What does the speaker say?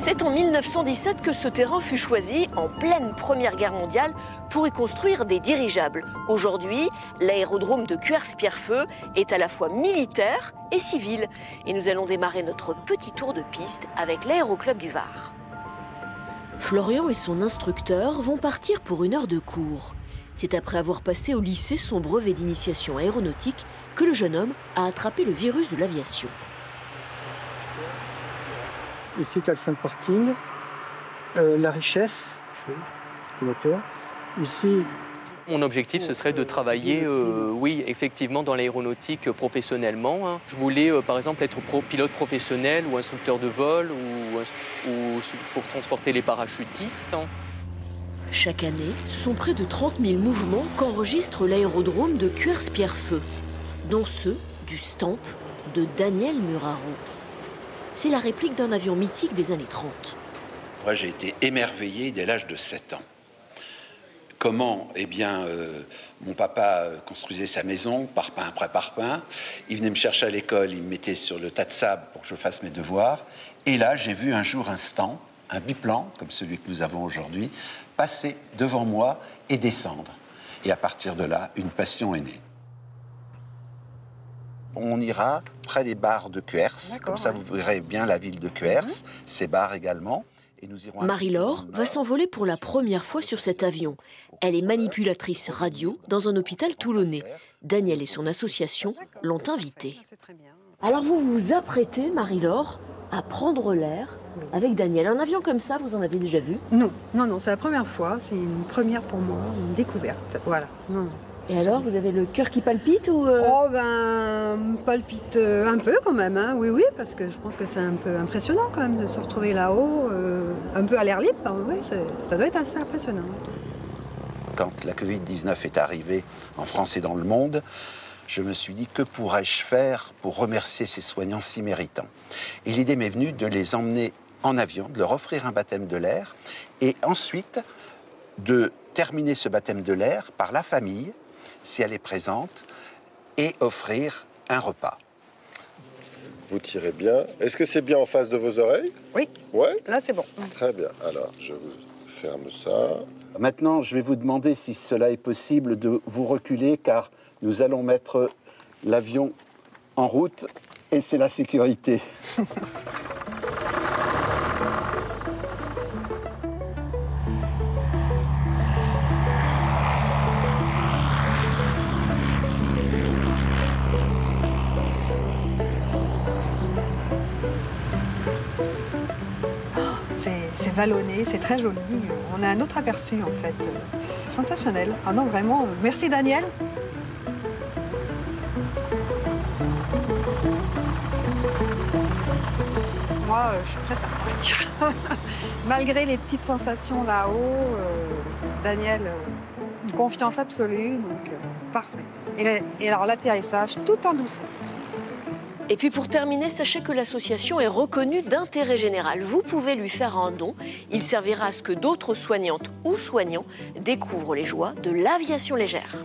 C'est en 1917 que ce terrain fut choisi, en pleine Première Guerre mondiale, pour y construire des dirigeables. Aujourd'hui, l'aérodrome de Cuers-Pierrefeu est à la fois militaire et civil. Et nous allons démarrer notre petit tour de piste avec l'Aéroclub du Var. Florian et son instructeur vont partir pour une heure de cours. C'est après avoir passé au lycée son brevet d'initiation aéronautique que le jeune homme a attrapé le virus de l'aviation. Ici, tu as le fun parking, la richesse, le moteur. Ici... Mon objectif, ce serait de travailler, oui, effectivement, dans l'aéronautique professionnellement. Hein. Je voulais, par exemple, être pilote professionnel ou instructeur de vol ou pour transporter les parachutistes. Hein. Chaque année, ce sont près de 30 000 mouvements qu'enregistre l'aérodrome de Cuers-Pierrefeu, dont ceux du Stamp de Daniel Muraro. C'est la réplique d'un avion mythique des années 30. Moi, j'ai été émerveillé dès l'âge de 7 ans. Comment? Eh bien, mon papa construisait sa maison, parpaing après parpaing. Il venait me chercher à l'école, il me mettait sur le tas de sable pour que je fasse mes devoirs. Et là, j'ai vu un jour un Stamp, un biplan, comme celui que nous avons aujourd'hui, passer devant moi et descendre. Et à partir de là, une passion est née. On ira près des bars de Cuers, comme ça vous verrez bien la ville de Cuers, ces bars également. Marie-Laure va s'envoler pour la première fois sur cet avion. Elle est manipulatrice radio dans un hôpital toulonnais. Daniel et son association l'ont invitée. Alors vous vous apprêtez, Marie-Laure, à prendre l'air avec Daniel. Un avion comme ça, vous en avez déjà vu? Non, non, non, c'est la première fois. C'est une première pour moi, une découverte. Voilà. Non, non. Et alors, vous avez le cœur qui palpite ou Oh ben, palpite un peu quand même, hein. Oui, oui, parce que je pense que c'est un peu impressionnant quand même de se retrouver là-haut, un peu à l'air libre. Oui, ça doit être assez impressionnant. Quand la Covid-19 est arrivée en France et dans le monde, je me suis dit, que pourrais-je faire pour remercier ces soignants si méritants? Et l'idée m'est venue de les emmener en avion, de leur offrir un baptême de l'air, et ensuite de terminer ce baptême de l'air par la famille, si elle est présente, et offrir un repas. Vous tirez bien. Est-ce que c'est bien en face de vos oreilles? Oui. Ouais. Là, c'est bon. Très bien. Alors, je vous ferme ça. Maintenant, je vais vous demander si cela est possible de vous reculer, car nous allons mettre l'avion en route, et c'est la sécurité. C'est vallonné, c'est très joli. On a un autre aperçu en fait. C'est sensationnel. Ah non, vraiment, merci Daniel. Moi, je suis prête à repartir. Malgré les petites sensations là-haut, Daniel, une confiance absolue, donc parfait. Et alors l'atterrissage, tout en douceur. Et puis pour terminer, sachez que l'association est reconnue d'intérêt général. Vous pouvez lui faire un don. Il servira à ce que d'autres soignantes ou soignants découvrent les joies de l'aviation légère.